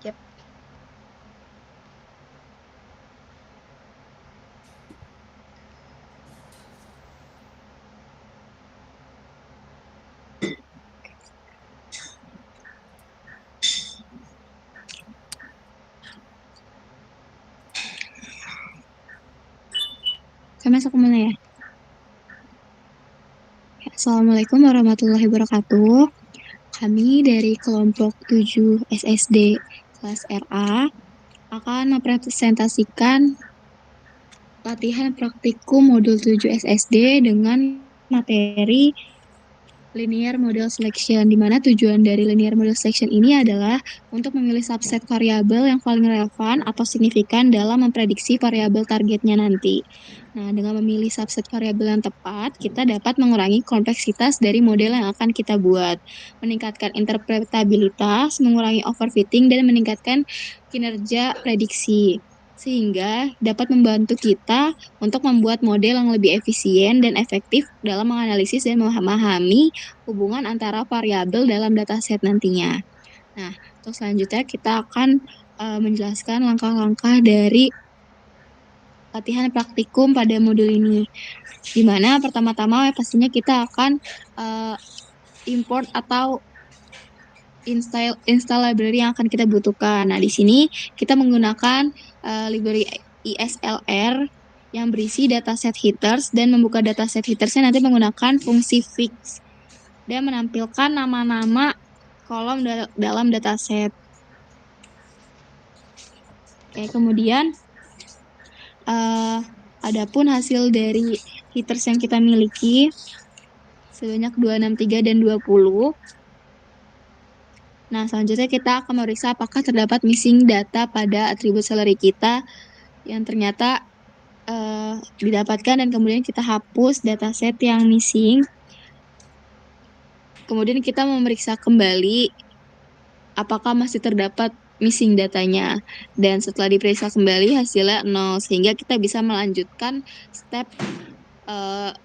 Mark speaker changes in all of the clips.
Speaker 1: Yep.
Speaker 2: Saya masuk kemana ya? Assalamualaikum warahmatullahi wabarakatuh. Kami dari kelompok 7 SSD kelas RA akan mempresentasikan latihan praktikum modul 7 SSD dengan materi linear model selection, di mana tujuan dari linear model selection ini adalah untuk memilih subset variabel yang paling relevan atau signifikan dalam memprediksi variabel targetnya nanti. Nah, dengan memilih subset variabel yang tepat, kita dapat mengurangi kompleksitas dari model yang akan kita buat, meningkatkan interpretabilitas, mengurangi overfitting, dan meningkatkan kinerja prediksi, sehingga dapat membantu kita untuk membuat model yang lebih efisien dan efektif dalam menganalisis dan memahami hubungan antara variabel dalam dataset nantinya. Nah, untuk selanjutnya kita akan menjelaskan langkah-langkah dari latihan praktikum pada modul ini. Di mana pertama-tama pastinya kita akan import atau install library yang akan kita butuhkan. Nah, di sini kita menggunakan library ISLR yang berisi dataset heaters, dan membuka dataset heatersnya nanti menggunakan fungsi fix dan menampilkan nama-nama kolom dalam dataset. Oke, kemudian adapun hasil dari heaters yang kita miliki sebanyak 263 dan 20. Nah, selanjutnya kita akan memeriksa apakah terdapat missing data pada atribut salary kita yang ternyata didapatkan, dan kemudian kita hapus dataset yang missing. Kemudian kita memeriksa kembali apakah masih terdapat missing datanya. Dan setelah diperiksa kembali hasilnya 0, sehingga kita bisa melanjutkan step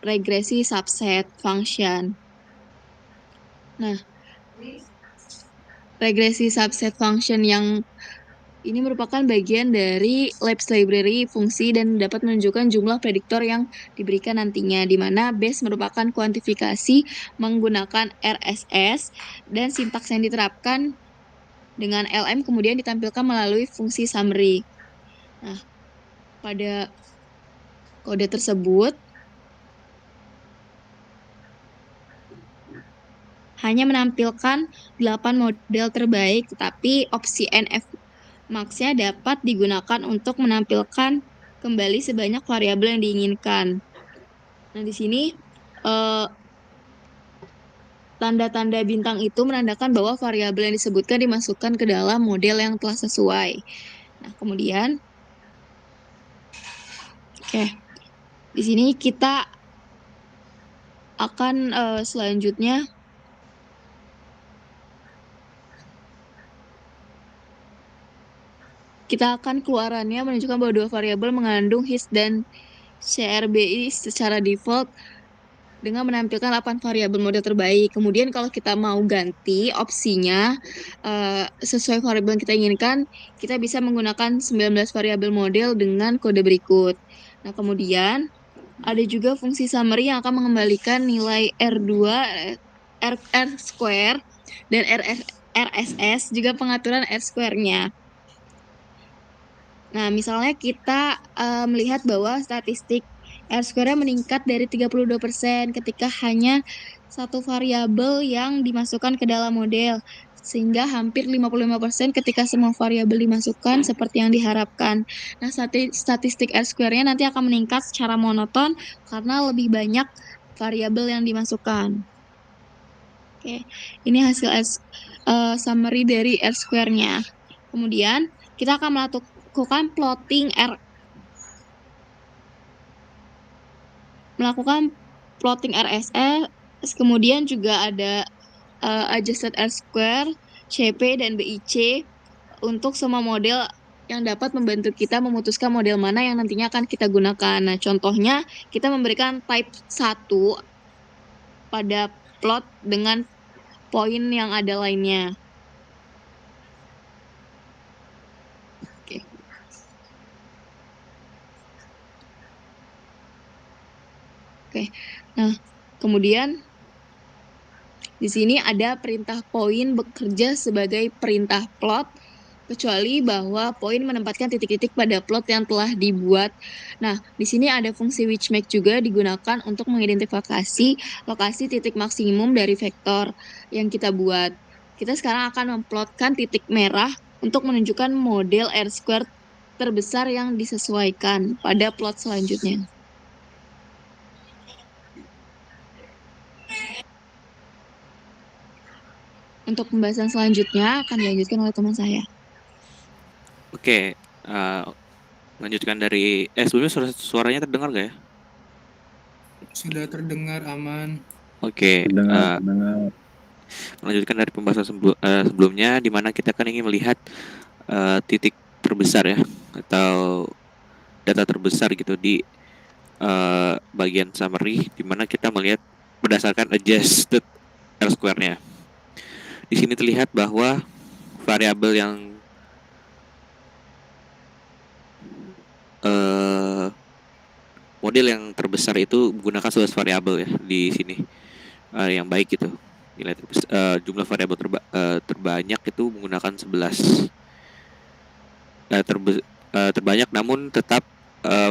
Speaker 2: regresi subset function. Nah, regresi subset function yang ini merupakan bagian dari labs library fungsi dan dapat menunjukkan jumlah prediktor yang diberikan nantinya, di mana base merupakan kuantifikasi menggunakan RSS, dan sintaks yang diterapkan dengan LM kemudian ditampilkan melalui fungsi summary. Nah, pada kode tersebut hanya menampilkan 8 model terbaik, tetapi opsi NF max-nya dapat digunakan untuk menampilkan kembali sebanyak variabel yang diinginkan. Nah, di sini tanda-tanda bintang itu menandakan bahwa variabel yang disebutkan dimasukkan ke dalam model yang telah sesuai. Nah, kemudian, oke, di sini kita akan selanjutnya kita akan keluarannya menunjukkan bahwa dua variabel mengandung his dan CRBI secara default dengan menampilkan 8 variabel model terbaik. Kemudian kalau kita mau ganti opsinya sesuai variabel yang kita inginkan, kita bisa menggunakan 19 variabel model dengan kode berikut. Nah, kemudian ada juga fungsi summary yang akan mengembalikan nilai R2, R square, dan RSS, juga pengaturan R square-nya. Nah, misalnya kita melihat bahwa statistik R-square-nya meningkat dari 32% ketika hanya satu variabel yang dimasukkan ke dalam model, sehingga hampir 55% ketika semua variabel dimasukkan seperti yang diharapkan. Nah, statistik R-square-nya nanti akan meningkat secara monoton karena lebih banyak variabel yang dimasukkan. Oke, ini hasil summary dari R-square-nya. Kemudian, kita akan melakukan plotting RSS, kemudian juga ada adjusted R-square, CP, dan BIC untuk semua model yang dapat membantu kita memutuskan model mana yang nantinya akan kita gunakan. Nah, contohnya kita memberikan type 1 pada plot dengan poin yang ada lainnya. Oke. Nah, kemudian di sini ada perintah poin bekerja sebagai perintah plot, kecuali bahwa poin menempatkan titik-titik pada plot yang telah dibuat. Nah, di sini ada fungsi whichMake juga digunakan untuk mengidentifikasi lokasi titik maksimum dari vektor yang kita buat. Kita sekarang akan memplotkan titik merah untuk menunjukkan model R-squared terbesar yang disesuaikan pada plot selanjutnya. Untuk pembahasan selanjutnya akan dilanjutkan oleh teman saya.
Speaker 1: Oke, lanjutkan dari sebelumnya suaranya terdengar nggak ya?
Speaker 3: Sudah terdengar aman.
Speaker 1: Oke,
Speaker 4: Dengar.
Speaker 1: melanjutkan dari pembahasan sebelumnya, di mana kita kan ingin melihat titik terbesar ya, atau data terbesar gitu di bagian summary, di mana kita melihat berdasarkan adjusted R-square-nya. Di sini terlihat bahwa variabel yang model yang terbesar itu menggunakan 11 variabel ya di sini, yang baik gitu. Nilai jumlah variabel terbanyak itu menggunakan 11. Terbanyak namun tetap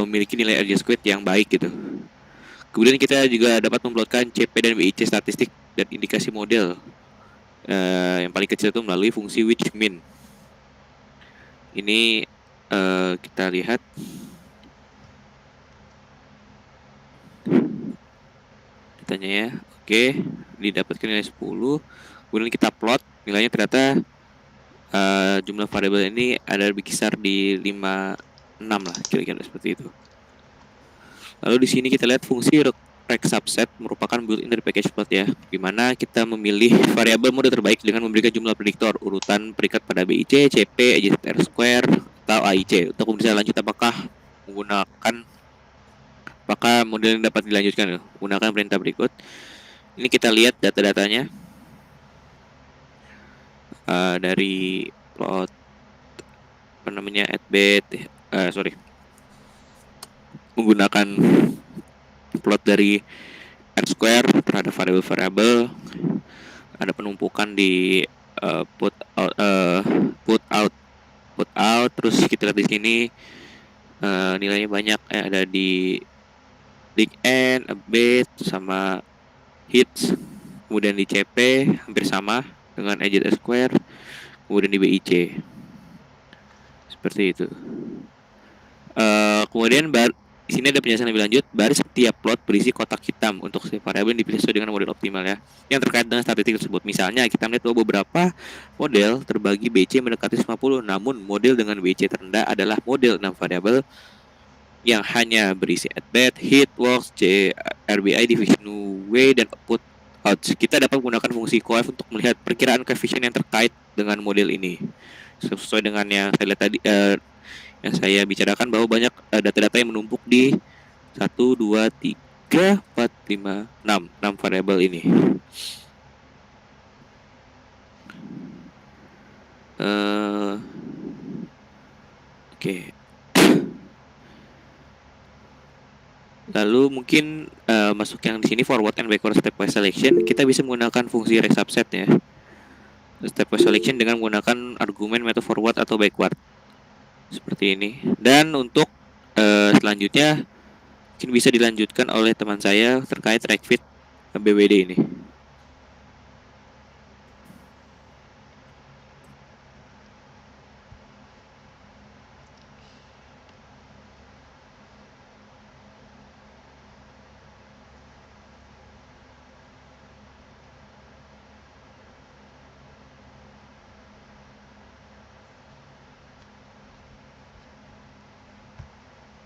Speaker 1: memiliki nilai R-squared yang baik gitu. Kemudian kita juga dapat memplotkan CP dan BIC statistik dan indikasi model. Yang paling kecil itu melalui fungsi whichMin. Ini kita lihat datanya ya. Oke, didapatkan nilai 10. Kemudian kita plot, nilainya ternyata jumlah variabel ini ada berkisar di 56 lah, kira-kira seperti itu. Lalu di sini kita lihat fungsi rect subset merupakan built-in dari package plot ya, di mana kita memilih variabel mode terbaik dengan memberikan jumlah prediktor, urutan peringkat pada BIC, CP, adjusted R-square, atau AIC. Untuk bisa lanjut apakah model yang dapat dilanjutkan ya, menggunakan perintah berikut. Ini kita lihat data-datanya dari plot menggunakan plot dari R-square terhadap variabel-variabel. Ada penumpukan di put out, terus kita lihat di sini nilainya banyak, ada di dig end, abate, sama hits. Kemudian di CP hampir sama dengan adjusted R-square. Kemudian di BIC seperti itu. Kemudian di sini ada penjelasan lebih lanjut. Baris setiap plot berisi kotak hitam untuk setiap variabel yang dipilih sesuai dengan model optimal ya, yang terkait dengan statistik tersebut. Misalnya kita melihat bahwa beberapa model terbagi BC mendekati 50, namun model dengan BC terendah adalah model 6 variabel yang hanya berisi at-bat, hit, walks, RBI, division way, dan put out. Kita dapat menggunakan fungsi coef untuk melihat perkiraan koefisien yang terkait dengan model ini. Sesuai dengan yang saya lihat tadi, yang saya bicarakan, bahwa banyak data-data yang menumpuk di 1, 2, 3, 4, 5, 6 variabel ini. Oke. Lalu mungkin masuk yang di sini forward and backward stepwise selection, kita bisa menggunakan fungsi rect subset ya. Stepwise selection dengan menggunakan argumen metode forward atau backward seperti ini. Dan untuk selanjutnya mungkin bisa dilanjutkan oleh teman saya terkait track-fit BWD ini.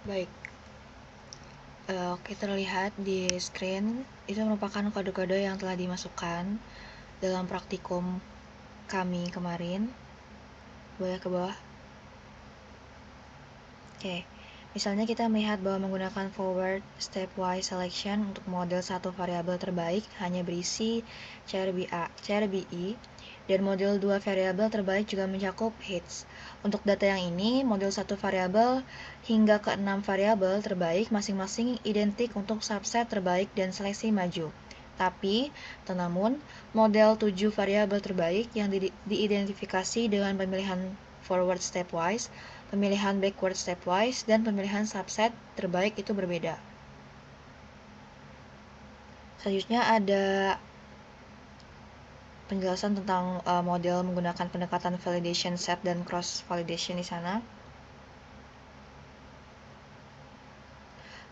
Speaker 5: Baik, oke, terlihat di screen itu merupakan kode-kode yang telah dimasukkan dalam praktikum kami kemarin. Boleh ke bawah. Oke, Misalnya kita melihat bahwa menggunakan forward stepwise selection untuk model satu variabel terbaik hanya berisi char BI, dan model dua variabel terbaik juga mencakup hits. Untuk data yang ini, model satu variabel hingga ke 6 variabel terbaik masing-masing identik untuk subset terbaik dan seleksi maju. Tapi, namun, model 7 variabel terbaik yang diidentifikasi dengan pemilihan forward stepwise, pemilihan backward stepwise, dan pemilihan subset terbaik itu berbeda. Selanjutnya ada penjelasan tentang model menggunakan pendekatan validation set dan cross validation di sana.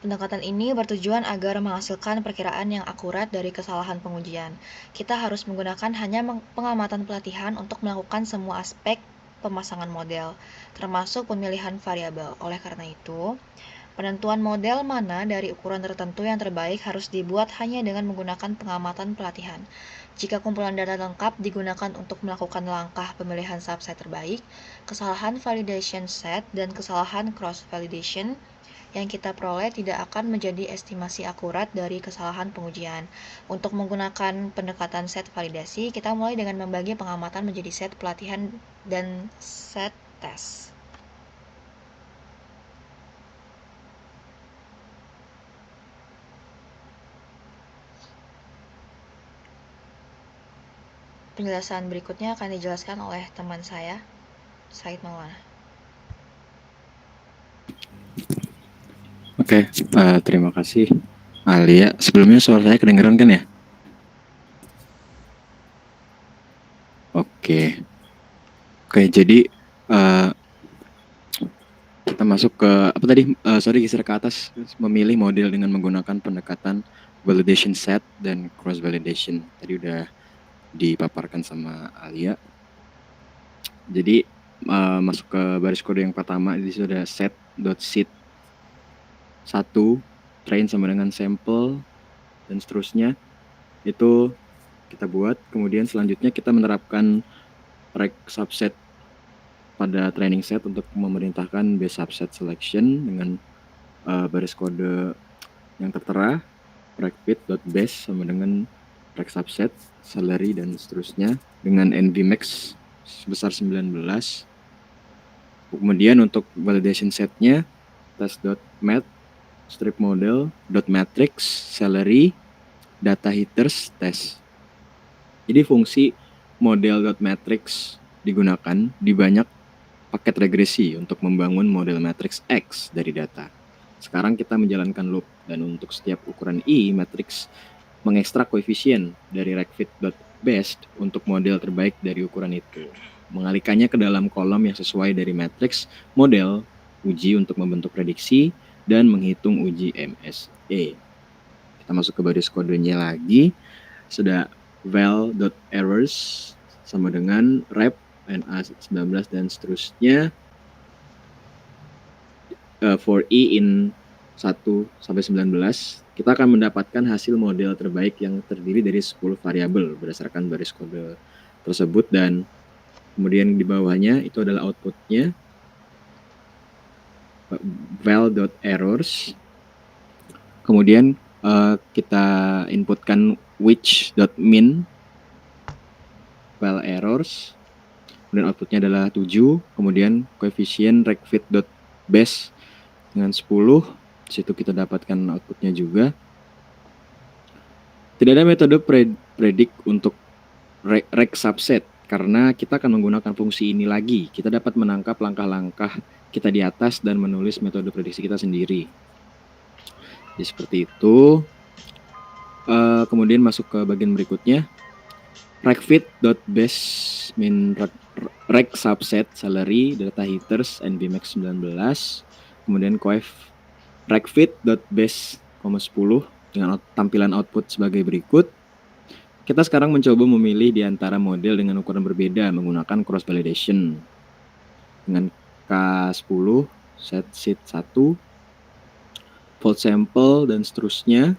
Speaker 5: Pendekatan ini bertujuan agar menghasilkan perkiraan yang akurat dari kesalahan pengujian. Kita harus menggunakan hanya pengamatan pelatihan untuk melakukan semua aspek pemasangan model, termasuk pemilihan variabel. Oleh karena itu, penentuan model mana dari ukuran tertentu yang terbaik harus dibuat hanya dengan menggunakan pengamatan pelatihan. Jika kumpulan data lengkap digunakan untuk melakukan langkah pemilihan subset terbaik, kesalahan validation set dan kesalahan cross validation yang kita peroleh tidak akan menjadi estimasi akurat dari kesalahan pengujian. Untuk menggunakan pendekatan set validasi, kita mulai dengan membagi pengamatan menjadi set pelatihan dan set tes. Penjelasan berikutnya akan dijelaskan oleh teman saya, Said Maulana.
Speaker 4: Oke, terima kasih Alia. Sebelumnya suara saya kedengeran kan ya? Oke, jadi kita masuk ke apa tadi? Geser ke atas. Memilih model dengan menggunakan pendekatan validation set dan cross validation. Tadi udah dipaparkan sama Alia. Jadi masuk ke baris kode yang pertama. Di situ ada set.seed 1, train sama dengan sampel, dan seterusnya. Itu kita buat. Kemudian selanjutnya kita menerapkan rec subset pada training set untuk memerintahkan base subset selection dengan baris kode yang tertera, recfit.base sama dengan rec subset, salary, dan seterusnya dengan nvmax sebesar 19. Kemudian untuk validation setnya, test.mat, strip model, .matrix, salary, data hitters, test. Jadi fungsi model.matrix digunakan di banyak paket regresi untuk membangun model matrix X dari data. Sekarang kita menjalankan loop, dan untuk setiap ukuran I, matrix mengekstrak koefisien dari recfit.best untuk model terbaik dari ukuran itu, mengalihkannya ke dalam kolom yang sesuai dari matrix model uji untuk membentuk prediksi dan menghitung uji MSE. Kita masuk ke baris kodenya lagi. Sudah val.errors sama dengan rep NA19 dan seterusnya for I in 1 sampai 19. Kita akan mendapatkan hasil model terbaik yang terdiri dari 10 variabel berdasarkan baris kode tersebut, dan kemudian di bawahnya itu adalah outputnya, val.errors. Kemudian kita inputkan which.min val errors, kemudian outputnya adalah 7, kemudian koefisien recfit.base dengan 10, situ kita dapatkan outputnya juga. Tidak ada metode predict untuk rec subset, karena kita akan menggunakan fungsi ini lagi. Kita dapat menangkap langkah-langkah kita di atas dan menulis metode prediksi kita sendiri. Jadi seperti itu. Kemudian masuk ke bagian berikutnya, recfit.base min rec subset salary, data hitters, nvmax 19. Kemudian coef recfit.base, 10 dengan tampilan output sebagai berikut. Kita sekarang mencoba memilih di antara model dengan ukuran berbeda menggunakan cross validation dengan K10, set seed 1, fold sample, dan seterusnya.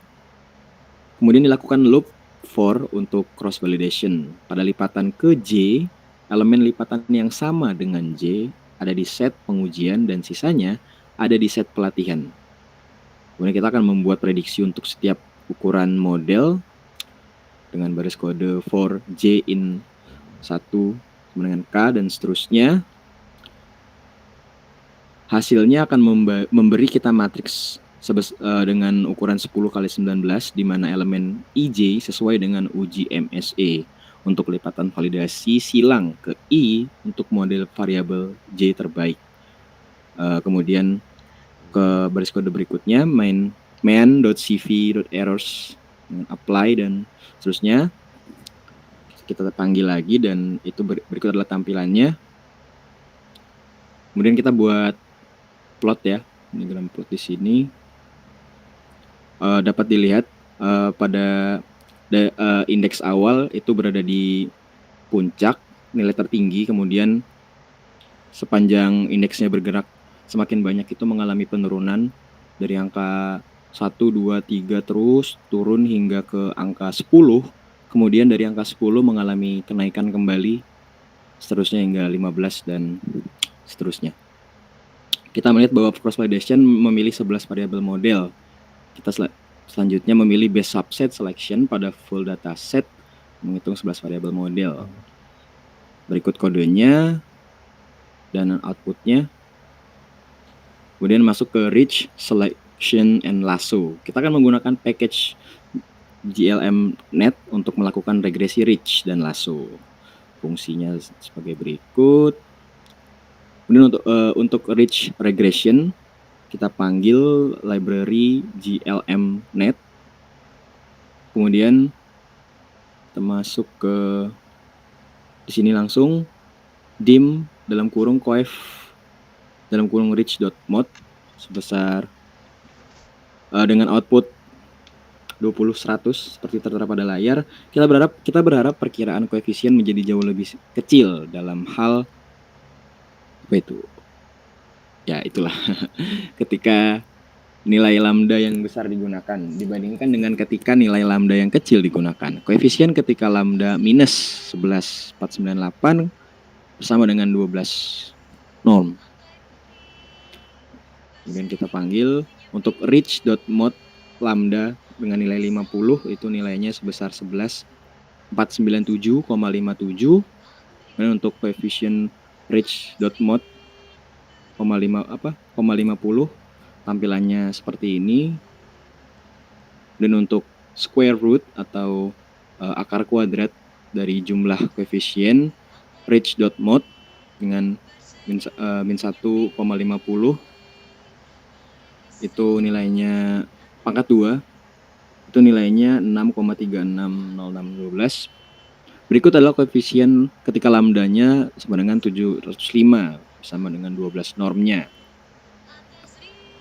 Speaker 4: Kemudian dilakukan loop for untuk cross validation. Pada lipatan ke J, elemen lipatan yang sama dengan J ada di set pengujian dan sisanya ada di set pelatihan. Kemudian kita akan membuat prediksi untuk setiap ukuran model dengan baris kode for J in 1 sama dengan K dan seterusnya. Hasilnya akan memberi kita matriks dengan ukuran 10 kali 19 di mana elemen IJ sesuai dengan uji MSE untuk lipatan validasi silang ke I untuk model variabel J terbaik. Kemudian ke baris kode berikutnya main.cv.errors apply dan seterusnya. Kita panggil lagi dan itu berikut adalah tampilannya. Kemudian kita buat plot ya, ini dalam plot di sini dapat dilihat pada indeks awal itu berada di puncak nilai tertinggi, kemudian sepanjang indeksnya bergerak semakin banyak itu mengalami penurunan dari angka 1, 2, 3 terus turun hingga ke angka 10, kemudian dari angka 10 mengalami kenaikan kembali seterusnya hingga 15 dan seterusnya. Kita melihat bahwa cross validation memilih 11 variabel model. Kita selanjutnya memilih base subset selection pada full data set menghitung 11 variabel model. Berikut kodenya dan outputnya. Kemudian masuk ke reach, selection, and lasso. Kita akan menggunakan package GLM.NET untuk melakukan regresi reach dan lasso. Fungsinya sebagai berikut. Kemudian untuk reach regression kita panggil library GLM.NET. Kemudian kita masuk ke di sini langsung dim dalam kurung coef dalam kurung reach.mod sebesar dengan output 20/100 seperti tertera pada layar. Kita berharap perkiraan koefisien menjadi jauh lebih kecil dalam hal apa itu? Ya itulah ketika nilai lambda yang besar digunakan dibandingkan dengan ketika nilai lambda yang kecil digunakan. Koefisien ketika lambda minus 11,498 bersama dengan 12 norm. Kemudian kita panggil untuk reach.mod lambda dengan nilai 50 itu nilainya sebesar 11,497,57. Kemudian untuk koefisien reach.mod 50 tampilannya seperti ini. Dan untuk square root atau akar kuadrat dari jumlah koefisien reach.mod dengan min 1,50 itu nilainya pangkat 2 itu nilainya 6,360612. Berikut adalah koefisien ketika lambdanya sama dengan 705 sama dengan 12 normnya.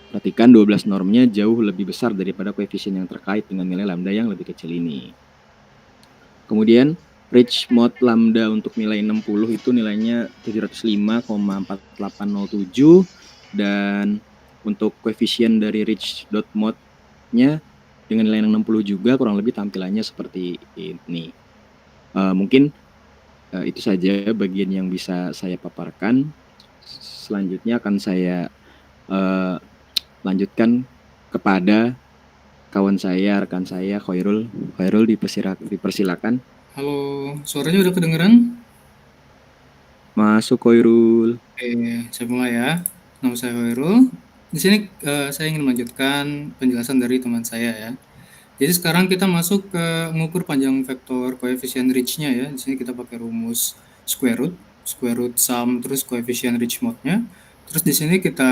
Speaker 4: Perhatikan 12 normnya jauh lebih besar daripada koefisien yang terkait dengan nilai lambda yang lebih kecil ini. Kemudian reach mod lambda untuk nilai 60 itu nilainya 705,4807 dan untuk koefisien dari reach.mod-nya dengan nilai 60 juga kurang lebih tampilannya seperti ini. Mungkin itu saja bagian yang bisa saya paparkan. Selanjutnya akan saya lanjutkan kepada kawan saya, rekan saya, Khairul. Khairul dipersilakan.
Speaker 3: Halo, suaranya udah kedengeran?
Speaker 4: Masuk Khairul.
Speaker 3: Oke, saya mulai ya. Nama saya Khairul. Di sini saya ingin melanjutkan penjelasan dari teman saya ya. Jadi sekarang kita masuk ke mengukur panjang vektor koefisien reach-nya ya. Di sini kita pakai rumus square root sum terus koefisien reach mode-nya. Terus di sini kita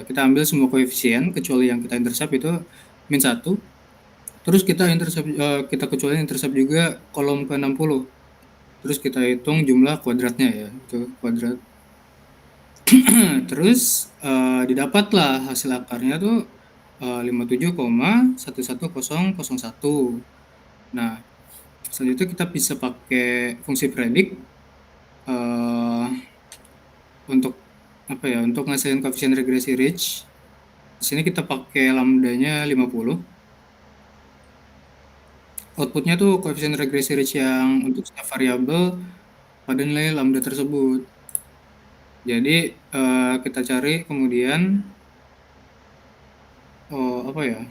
Speaker 3: kita ambil semua koefisien kecuali yang kita intercept itu min 1. Terus kita kecuali intercept juga kolom ke-60. Terus kita hitung jumlah kuadratnya ya, itu kuadrat. Terus didapatlah hasil akarnya tuh 57,11001. Nah, selanjutnya kita bisa pakai fungsi predik untuk untuk ngasilin koefisien regresi reach. Di sini kita pakai lambdanya 50. Outputnya tuh koefisien regresi reach yang untuk setiap variabel pada nilai lambda tersebut. Jadi kita cari kemudian apa ya?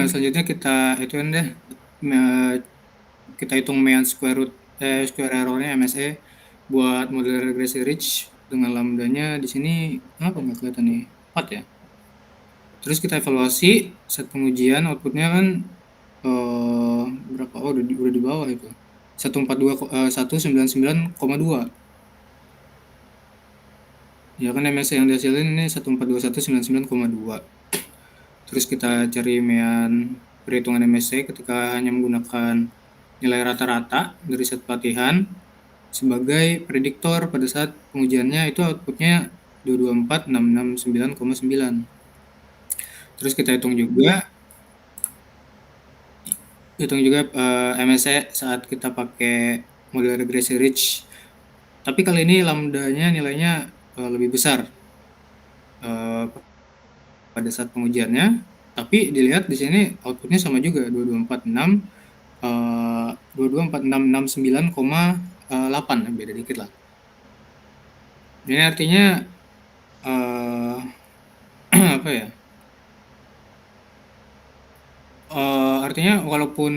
Speaker 3: Selanjutnya kita ituin deh, kita hitung mean square errornya MSE buat model regresi ridge dengan lambdanya di sini apa nggak kelihatan nih 4 ya. Terus kita evaluasi set pengujian outputnya kan berapa? Oh udah di bawah itu 199,2 ya kan MSE yang dihasilin ini 142.199,2. Terus kita cari mean perhitungan MSE ketika hanya menggunakan nilai rata-rata dari set pelatihan sebagai prediktor pada saat pengujiannya, itu outputnya 224.669,9. Terus kita hitung juga MSE saat kita pakai model regresi ridge, tapi kali ini lambdanya nilainya lebih besar pada saat pengujiannya, tapi dilihat di sini outputnya sama juga 224669,8, beda dikit lah. Ini artinya apa ya? Artinya walaupun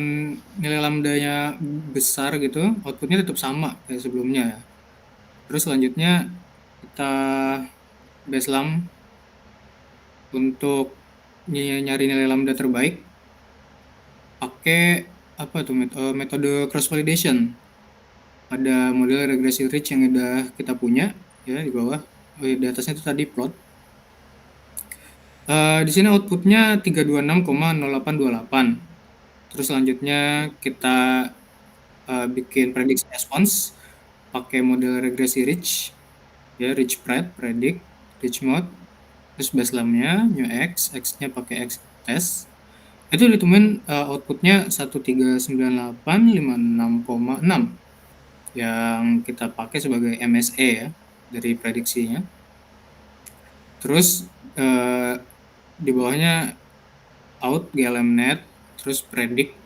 Speaker 3: nilai lambdanya besar gitu, outputnya tetap sama kayak sebelumnya ya. Terus selanjutnya kita baseline untuk nyari nilai lambda terbaik pakai apa tuh metode cross validation pada model regresi ridge yang udah kita punya ya di bawah. Di atasnya itu tadi plot. Di sini outputnya 326,0828. Terus selanjutnya kita bikin prediksi response pakai model regresi ridge ya, ridge predict, ridge mode. Terus baseline-nya new x, x-nya pakai x test. Itu ditemuin outputnya 1398566,6 yang kita pakai sebagai MSE ya dari prediksinya. Terus di bawahnya out glmnet, terus predict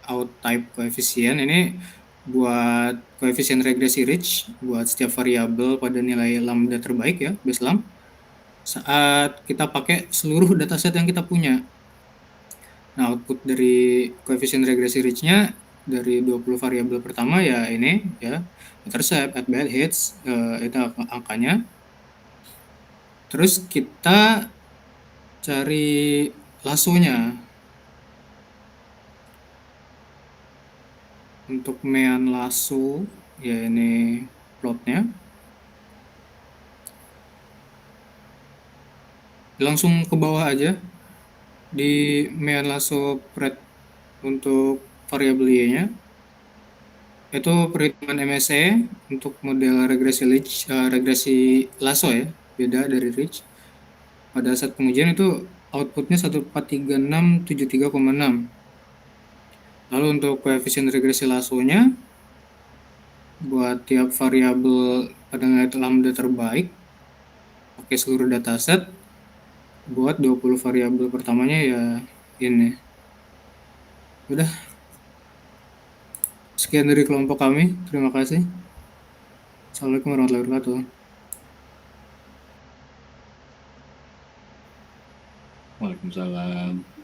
Speaker 3: out type koefisien. Ini buat koefisien regresi ridge buat setiap variabel pada nilai lambda terbaik ya, baseline, saat kita pakai seluruh dataset yang kita punya. Nah, output dari koefisien regresi ridge-nya dari 20 variabel pertama ya ini ya, intercept, at bad, hits, itu angkanya. Terus kita cari lasonya. Untuk mean lasso ya ini plotnya. Langsung ke bawah aja di mean lasso pred untuk variabel y-nya. Itu perhitungan MSE untuk model regresi ridge, regresi lasso ya, beda dari ridge. Pada saat pengujian itu outputnya 143.673,6. Lalu untuk koefisien regresi lasso-nya buat tiap variabel pada nilai lambda terbaik pakai seluruh dataset, buat 20 variabel pertamanya ya ini. Udah. Sekian dari kelompok kami. Terima kasih. Assalamualaikum warahmatullahi wabarakatuh.
Speaker 4: Waalaikumsalam.